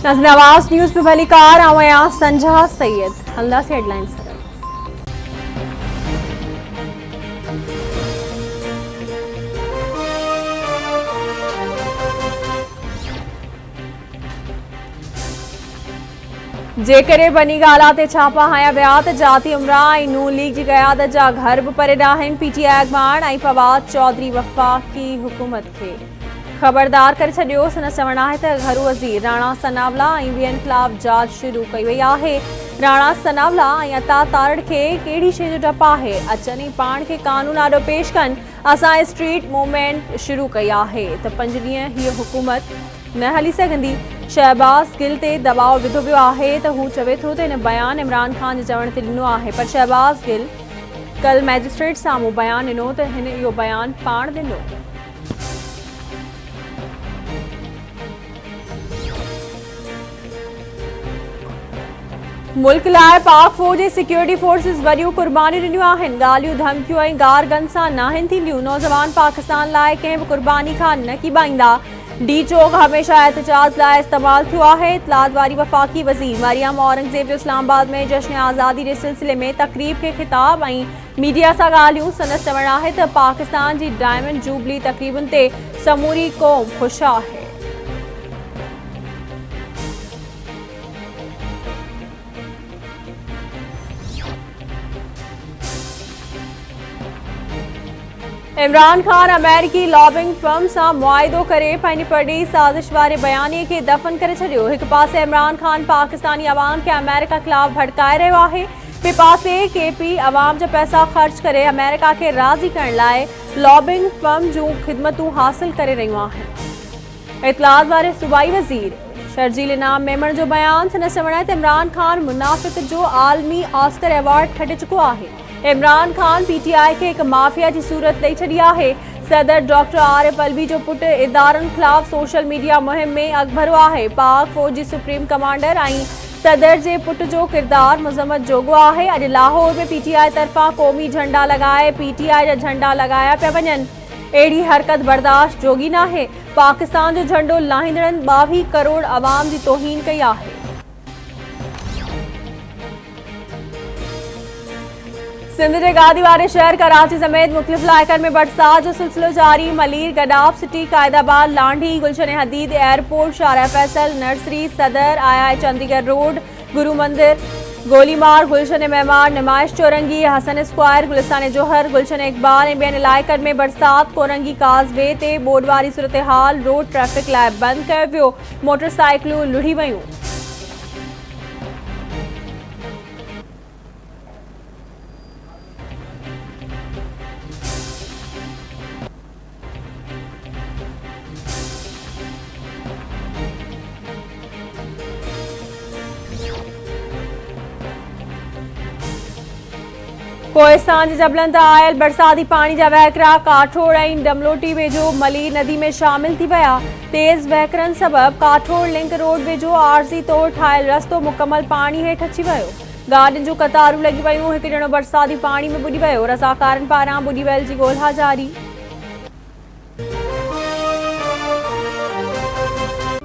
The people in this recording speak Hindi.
नज़र आवाज़ न्यूज़ में भली कार आया संजहा सैयद हल्ला से हेडलाइंस। जेकरे बनी गाला ते छापा हया विया त जाती उमरा ऐं नून लीग जी क़यादत जा घर बि परे आहिनि। पीटीआई अॻवान ऐं फवाद चौधरी वफ़ाक़ी हुकूमत खे ख़बरदार करे छॾियो। सन चवणु आहे त घरू वज़ीर राणा सनावला ऐं ॿियनि ख़िलाफ़ जांच शुरू कई वई आहे। राणा सनावला ऐं अता तारड़ खे कहिड़ी शइ जो डपु आहे, अचनि ऐं पाण खे कानून आॾो पेश कनि। असां स्ट्रीट मूवमेंट शुरू कई आहे त 5 ॾींहं हीअ हुकूमत न हली सघंदी। शहबाज़ गिल ते दबाव विधो वियो आहे त हू चवे थो त हिन बयान इमरान ख़ान जे चवण ते ॾिनो आहे, पर शहबाज़ गिल कल मैजिस्ट्रेट साम्हूं बयान ॾिनो त हिन इहो बयान पाण ॾिनो। मुल्क लाइ पाक फ़ौज ऐं सिक्योरिटी फोर्सिस वॾियूं कुर्बानियूं ॾिनियूं आहिनि। ॻाल्हियूं धमकियूं ऐं गार गन सां नाहिनि थींदियूं। नौजवान पाकिस्तान लाइ कंहिं बि कुर्बानी खां न कीॿाईंदा। डी चौक हमेशह एहतजाज लाइ इस्तेमाल थियो आहे। इतलात वारी वफ़ाक़ी वज़ीर मरियम औरंगज़ेब जो इस्लामाबाद में जश्न आज़ादी जे सिलसिले में तक़रीब खे ख़िताब ऐं मीडिया सां ॻाल्हियूं। संदसि चवणु आहे त पाकिस्तान जी डायमंड जूबली तक़रीबुनि ते समूरी क़ौम ख़ुशि आहे। इमरान ख़ान अमेरिकी लॉबिंग फर्म सां मुआहिदो करे पंहिंजी परॾेही साज़िश वारे बयानीअ खे दफ़न करे छॾियो। हिकु पासे इमरान ख़ान पाकिस्तानी अवाम खे अमेरिका ख़िलाफ़ भड़काए रहियो आहे, ॿिए पासे केपी अवाम जा पैसा ख़र्च करे अमेरिका खे राज़ी करण लाइ लॉबिंग फर्म जूं ख़िदमतूं हासिल करे रहियूं आहिनि। इतलात वारे सूबाई वज़ीर शर्जील इनाम मेमण जो बयान। संदसि चवणु आहे त इमरान ख़ान मुनाफ़िक़ जो आलमी ऑस्कर अवार्ड खटे चुको आहे। इमरान ख़ान पीटीआई खे हिकु माफ़िया जी सूरत ॾेई छॾी आहे। सदर डॉक्टर आरिफ अलवी जो पुटु इदारनि ख़िलाफ़ सोशल मीडिया मुहिम में अॻभरो आहे। पाक फ़ौज जी सुप्रीम कमांडर ऐं सदर जे पुटु जो किरदारु मज़म्मत जोॻो आहे। अॼु लाहौर में पीटीआई तरफ़ां क़ौमी झंडा लॻाए पीटीआई जा झंडा लॻाया पिया वञनि। अहिड़ी हरकत बर्दाश्त जोगी नाहे। पाकिस्तान जो झंडो लाहींदड़नि 22 करोड़ अवाम जी तौहीन कई आहे। सिंध जे गादी वारे शहर कराची समेत मुख़्तलिफ़ इलाइक़नि में बरसात जो सिलसिलो जारी। मलीर, गडाफ सिटी, कायदाबाद, लांढी, गुलशन हदीद एयरपोर्ट, शारा फैसल, नर्सरी, सदर, आई चंडीगढ़ रोड, गुरु मंदिर, गोलीमार, गुलशन मेहमान, नुमाइश चौरंगी, हसन स्क्वायर, गुलिस्तान जोहर, गुलशन इकबाल ऐं ॿियनि इलाइक़नि में बरसात। कोरंगी काज़वे ते बोर्ड वारी सूरत हाल। रोड ट्रैफ़िक लाइ बंदि कयो वियो। मोटरसाइकिलूं लुढ़ी वयूं। कोहिस्तान जे जबलनि तां आयल बरसाती पाणी जा वहिकरा काठोड़ ऐं डमलोटी वेझो मलीर नदी में शामिल थी विया। तेज़ वहिकरनि सबबि काठोड़ लिंक रोड वेझो आरज़ी तौर ठाहियल रस्तो मुकमल पाणी हेठि अची वियो। गाॾियुनि जूं कतारूं लॻी वयूं। हिकु ॼणो बरसाती पाणी में ॿुॾी वियो। रज़ाकारनि पारां ॿुॾी वियल जी ॻोल्हा जारी।